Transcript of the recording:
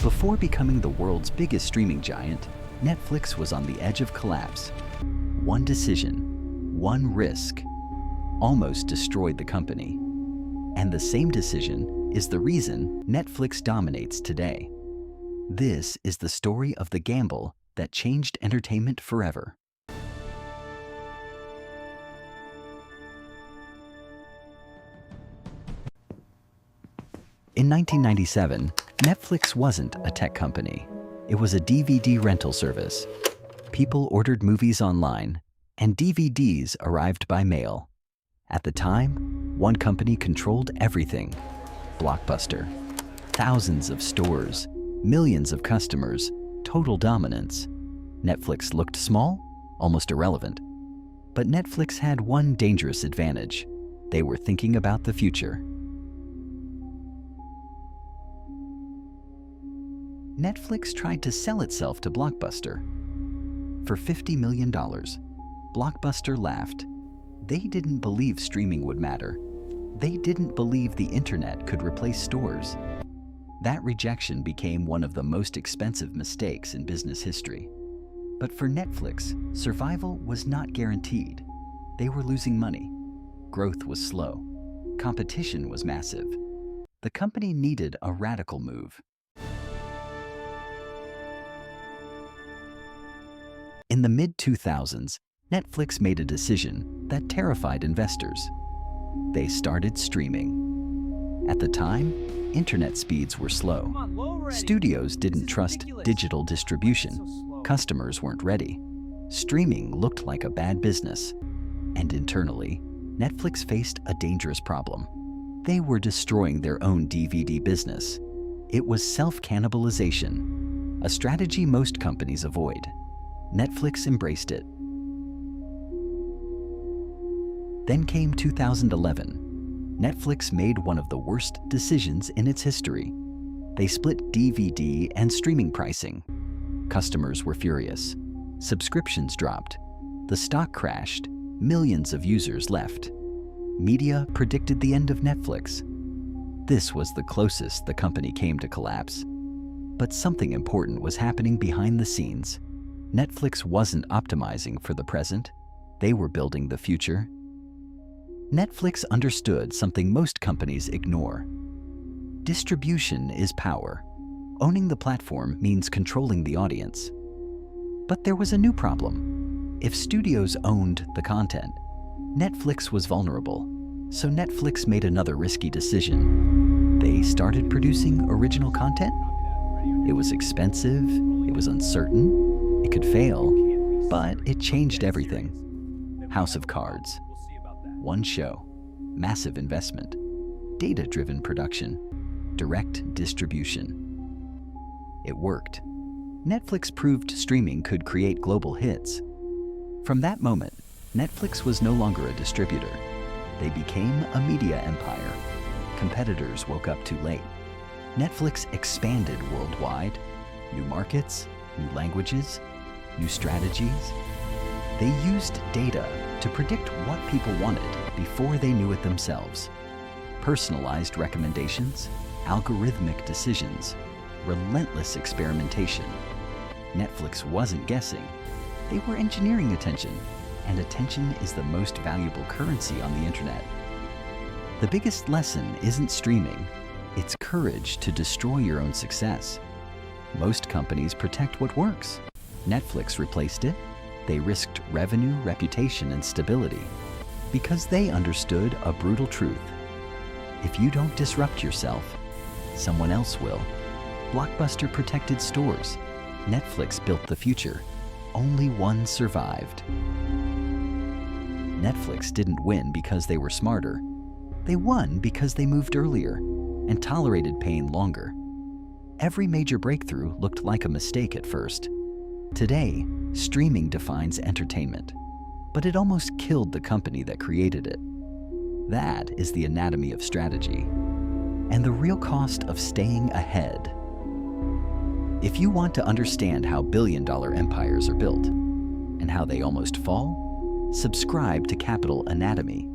Before becoming the world's biggest streaming giant, Netflix was on the edge of collapse. One decision, one risk, almost destroyed the company. And the same decision is the reason Netflix dominates today. This is the story of the gamble that changed entertainment forever. In 1997, Netflix wasn't a tech company. It was a DVD rental service. People ordered movies online, and DVDs arrived by mail. At the time, one company controlled everything: Blockbuster. Thousands of stores, millions of customers, total dominance. Netflix looked small, almost irrelevant. But Netflix had one dangerous advantage. They were thinking about the future. Netflix tried to sell itself to Blockbuster. For $50 million, Blockbuster laughed. They didn't believe streaming would matter. They didn't believe the internet could replace stores. That rejection became one of the most expensive mistakes in business history. But for Netflix, survival was not guaranteed. They were losing money. Growth was slow. Competition was massive. The company needed a radical move. In the mid-2000s, Netflix made a decision that terrified investors. They started streaming. At the time, internet speeds were slow. Studios didn't trust digital distribution. Customers weren't ready. Streaming looked like a bad business. And internally, Netflix faced a dangerous problem. They were destroying their own DVD business. It was self-cannibalization, a strategy most companies avoid. Netflix embraced it. Then came 2011. Netflix made one of the worst decisions in its history. They split DVD and streaming pricing. Customers were furious. Subscriptions dropped. The stock crashed. Millions of users left. Media predicted the end of Netflix. This was the closest the company came to collapse. But something important was happening behind the scenes. Netflix wasn't optimizing for the present. They were building the future. Netflix understood something most companies ignore. Distribution is power. Owning the platform means controlling the audience. But there was a new problem. If studios owned the content, Netflix was vulnerable. So Netflix made another risky decision. They started producing original content. It was expensive, it was uncertain, it could fail, but it changed everything. House of Cards. One show, massive investment, data-driven production, direct distribution. It worked. Netflix proved streaming could create global hits. From that moment, Netflix was no longer a distributor. They became a media empire. Competitors woke up too late. Netflix expanded worldwide. New markets, new languages, new strategies. They used data to predict what people wanted before they knew it themselves. Personalized recommendations, algorithmic decisions, relentless experimentation. Netflix wasn't guessing. They were engineering attention, and attention is the most valuable currency on the internet. The biggest lesson isn't streaming, it's courage to destroy your own success. Most companies protect what works. Netflix replaced it. They risked revenue, reputation, and stability because they understood a brutal truth. If you don't disrupt yourself, someone else will. Blockbuster protected stores. Netflix built the future. Only one survived. Netflix didn't win because they were smarter. They won because they moved earlier and tolerated pain longer. Every major breakthrough looked like a mistake at first. Today, streaming defines entertainment, but it almost killed the company that created it. That is the anatomy of strategy, and the real cost of staying ahead. If you want to understand how billion-dollar empires are built, and how they almost fall, subscribe to Capital Anatomy.